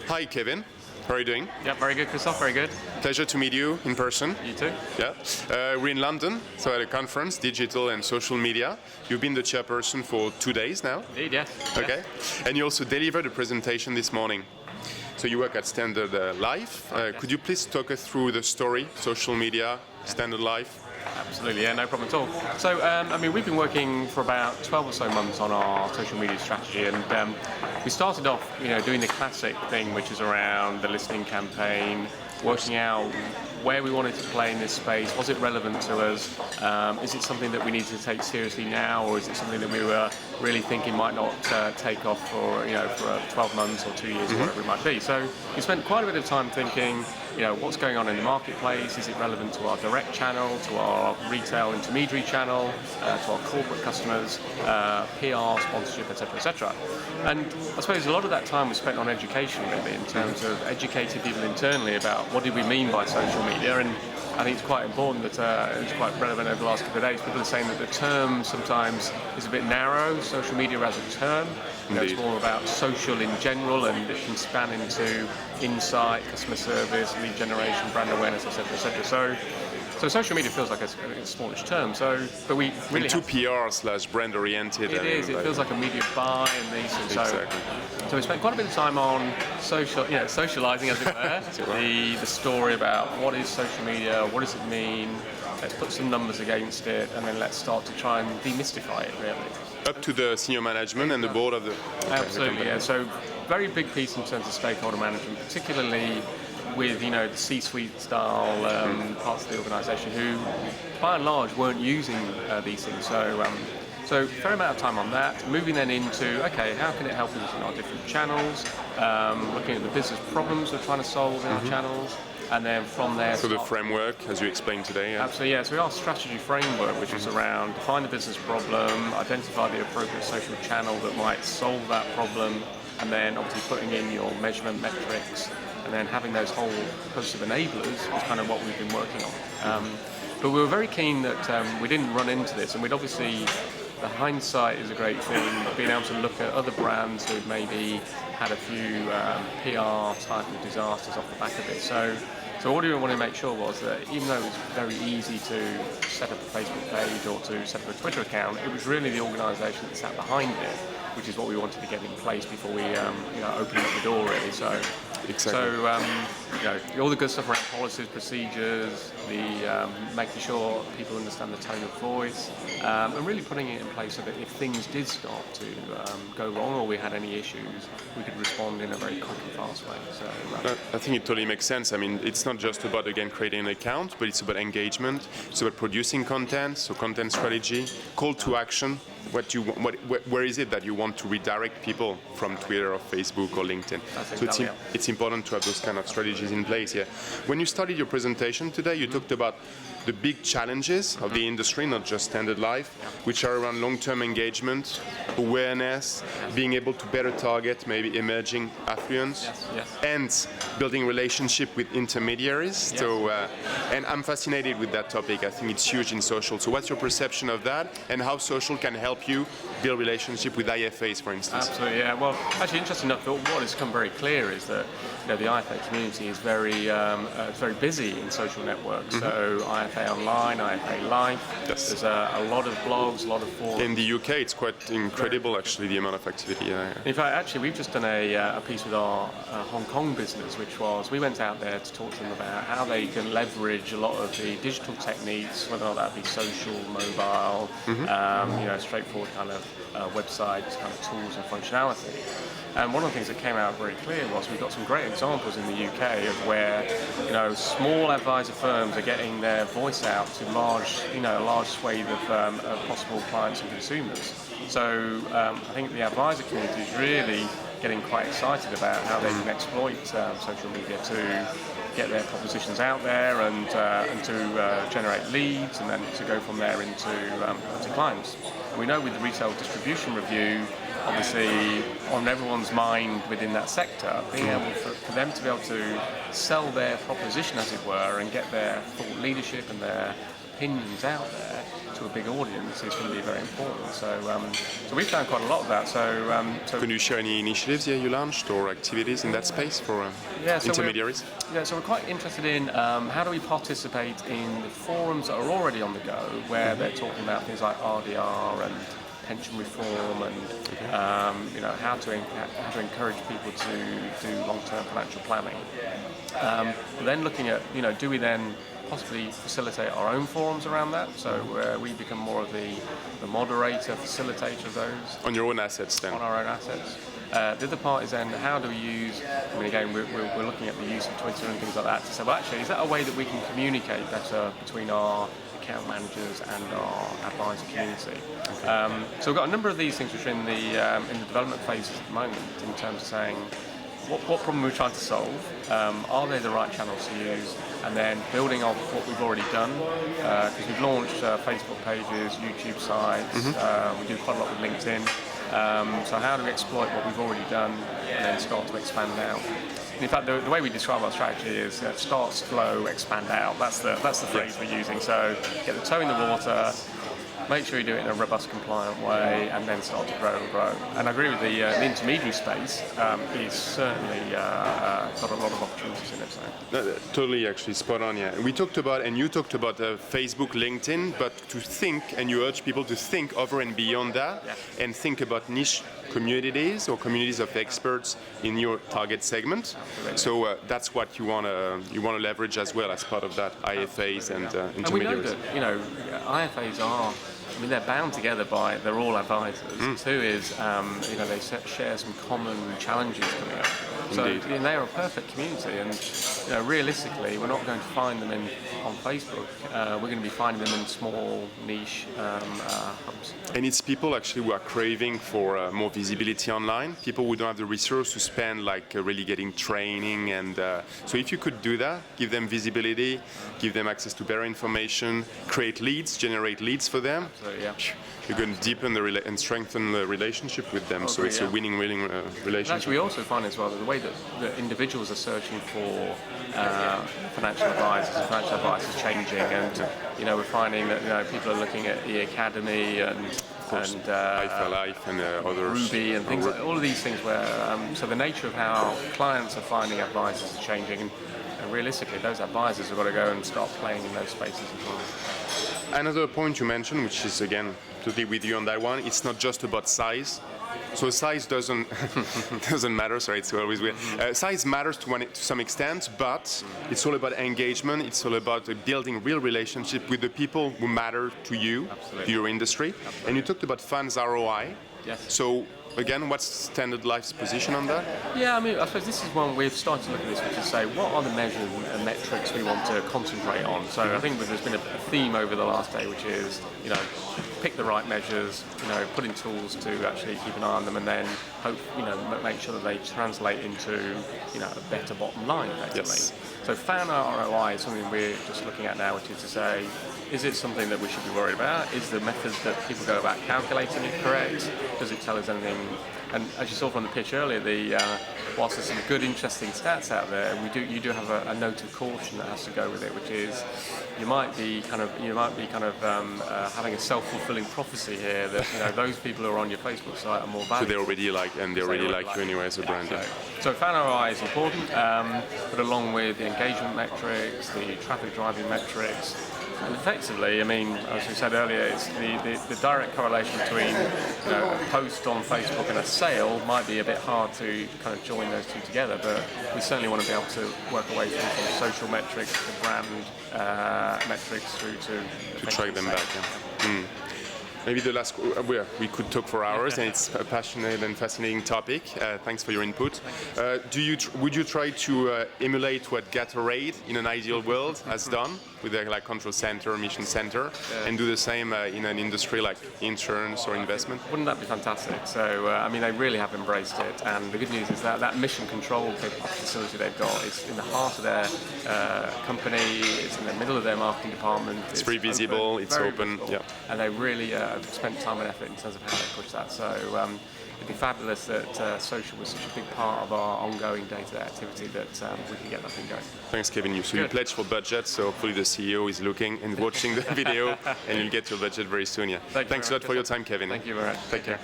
Hi, Kevin. How are you doing? Yeah, very good, Christoph, very good. Pleasure to meet you in person. You too. Yeah. We're in London, so at a conference, digital and social media. You've been the chairperson for 2 days now. Indeed, yes. Okay. Yes. And you also delivered a presentation this morning. So you work at Standard Life. Could you please talk us through the story, social media, Standard Life? Absolutely, yeah, no problem at all. So, we've been working for about 12 or so months on our social media strategy, and we started off, doing the classic thing, which is around the listening campaign, working out where we wanted to play in this space. Was it relevant to us? Is it something that we need to take seriously now, or is it something that we were really thinking might not take off for 12 months or 2 years or whatever it might be? So we spent quite a bit of time thinking, what's going on in the marketplace? Is it relevant to our direct channel, to our retail intermediary channel, to our corporate customers, PR, sponsorship, etc., etc. And I suppose a lot of that time was spent on education, really, in terms of educating people internally about what did we mean by social media. And I think it's quite important that it's quite relevant over the last couple of days. People are saying that the term sometimes is a bit narrow, social media as a term. It's more about social in general, and it can span into insight, customer service, lead generation, brand awareness, etc., etc. So social media feels like a smallish term. But we really to PR/brand oriented. It is. It feels like a media buy and these things. Exactly. So we spent quite a bit of time on socializing, as it were, the story about what is social media, what does it mean. Let's put some numbers against it, and then let's start to try and demystify it, really. Up to the senior management and the board of the. Absolutely, yeah. So very big piece in terms of stakeholder management, particularly with the C-suite style parts of the organisation who, by and large, weren't using these things. So a fair amount of time on that. Moving then into how can it help us in our different channels? Looking at the business problems we're trying to solve in our channels. And then from there... So the framework, as you explained today. Yeah? Absolutely, yeah. So our strategy framework, which was around define the business problem, identify the appropriate social channel that might solve that problem, and then obviously putting in your measurement metrics, and then having those whole host of enablers is kind of what we've been working on. But we were very keen that we didn't run into this, and we'd obviously... The hindsight is a great thing, being able to look at other brands who've maybe had a few PR type of disasters off the back of it. So what we wanted to make sure was that even though it was very easy to set up a Facebook page or to set up a Twitter account, it was really the organisation that sat behind it, which is what we wanted to get in place before we opened up the door, really. So all the good stuff around policies, procedures, the making sure people understand the tone of voice, and really putting it in place so that if things did start to go wrong or we had any issues, we could respond in a very quick and fast way. So I think it totally makes sense. I mean, it's not just about, again, creating an account, but it's about engagement. It's about producing content, so content strategy, call to action. Where is it that you want to redirect people from Twitter or Facebook or LinkedIn? So it's important to have those kind of strategies in place. Yeah. When you started your presentation today, you talked about the big challenges of the industry, not just Standard Life, which are around long-term engagement, awareness, being able to better target maybe emerging affluence, and building relationship with intermediaries. Yes. So, and I'm fascinated with that topic. I think it's huge in social. So what's your perception of that, and how social can help you build relationship with IFAs, for instance? Absolutely, yeah. Well, actually, interesting enough, what has come very clear is that the IFA community is very busy in social networks. So IFA Online, IFA Live. Yes. There's a lot of blogs, a lot of forums. In the UK, it's quite incredible, actually, the amount of activity. Yeah. In fact, actually, we've just done a piece with our Hong Kong business, which was we went out there to talk to them about how they can leverage a lot of the digital techniques, whether or not that be social, mobile, straightforward kind of websites, kind of tools and functionality. And one of the things that came out very clear was we've got some great examples in the UK of where small advisor firms are getting their voice out to a large swathe of possible clients and consumers. So I think the advisor community is really getting quite excited about how they can exploit social media to get their propositions out there and to generate leads, and then to go from there into clients. And we know with the retail distribution review, obviously on everyone's mind within that sector, being able for them to be able to sell their proposition, as it were, and get their thought leadership and their opinions out there to a big audience is going to be very important. So we've done quite a lot of that. So Can you share any initiatives you launched or activities in that space for intermediaries? So we're quite interested in how do we participate in the forums that are already on the go, where they're talking about things like RDR and pension reform and how to encourage people to do long-term financial planning. Then looking at do we then possibly facilitate our own forums around that, so where we become more of the moderator, facilitator of those. On your own assets then? On our own assets. The other part is then how do we use, again, we're looking at the use of Twitter and things like that to say, well actually, is that a way that we can communicate better between our account managers and our advisor community? So we've got a number of these things which are in the development phases at the moment in terms of saying, what problem we're trying to solve, are they the right channels to use, and then building off what we've already done, because we've launched Facebook pages, YouTube sites, we do quite a lot with LinkedIn, so how do we exploit what we've already done and then start to expand out? In fact, the way we describe our strategy is start slow, expand out. That's the phrase we're using. So get the toe in the water, make sure you do it in a robust, compliant way, and then start to grow and grow. And I agree with the intermediary space is certainly got a lot of opportunities in it. So. No, totally, actually, spot on, yeah. We talked about, and you talked about Facebook, LinkedIn, but to think, and you urge people to think over and beyond that, and think about niche communities or communities of experts in your target segment. Absolutely. So that's what you want to leverage as well as part of that, IFAs and intermediaries. And we know that IFAs are. They're bound together by they're all advisors. Two is they share some common challenges coming up. So they're a perfect community, and realistically, we're not going to find them on Facebook. We're going to be finding them in small niche hubs. And it's people actually who are craving for more visibility online. People who don't have the resource to spend really getting training, and so if you could do that, give them visibility, give them access to better information, create leads, generate leads for them. Absolutely, yeah. You're going to deepen and strengthen the relationship with them. So it's a winning relationship. Actually, we also find as well that the way that individuals are searching for financial advisors and financial advice is changing, and we're finding that people are looking at the Academy and IFA Life and others. Ruby and things like all of these things where so the nature of how clients are finding advisors is changing, and realistically those advisors have got to go and start playing in those spaces as well. Another point you mentioned, which is again totally with you on that one, it's not just about size. So size doesn't matter. Sorry, it's always weird. Size matters to some extent, but it's all about engagement. It's all about building real relationship with the people who matter to you, to your industry. Absolutely. And you talked about funds ROI. Yes. So again, what's Standard Life's position on that? Yeah, I suppose this is one we've started to look at this, which is say, what are the measures and metrics we want to concentrate on? So I think there's been a theme over the last day, which is, pick the right measures, put in tools to actually keep an eye on them, and then hope, make sure that they translate into, a better bottom line, effectively. Yes. So fan ROI is something we're just looking at now, which is to say, is it something that we should be worried about? Is the method that people go about calculating it correct? Does it tell us anything? And as you saw from the pitch earlier, whilst there's some good, interesting stats out there, you do have a note of caution that has to go with it, which is you might be kind of having a self-fulfilling prophecy here that those people who are on your Facebook site are more valuable. So they already like you anyway as a brand. So fan ROI is important, but along with the engagement metrics, the traffic driving metrics. And effectively, as we said earlier, it's the direct correlation between a post on Facebook and a sale might be a bit hard to kind of join those two together, but we certainly want to be able to work away from social metrics to brand metrics through to track them back. Yeah. Maybe the last, we could talk for hours, and it's a passionate and fascinating topic. Thanks for your input. Would you try to emulate what Gatorade in an ideal world has done with their control center, mission center, and do the same in an industry like insurance or investment? Wouldn't that be fantastic? So, they really have embraced it, and the good news is that mission control facility they've got is in the heart of their company. It's in the middle of their marketing department. It's very visible. It's open. Visible, and they really spent time and effort in terms of how they push that. So it'd be fabulous that social was such a big part of our ongoing day-to-day activity that we can get that thing going. Thanks, Kevin. So you Good. pledged for budget, so hopefully the CEO is looking and watching the video, and you'll get your budget very soon. Yeah. Thank you Thanks a very lot much. for your time, Kevin. Thank you very much. Take care.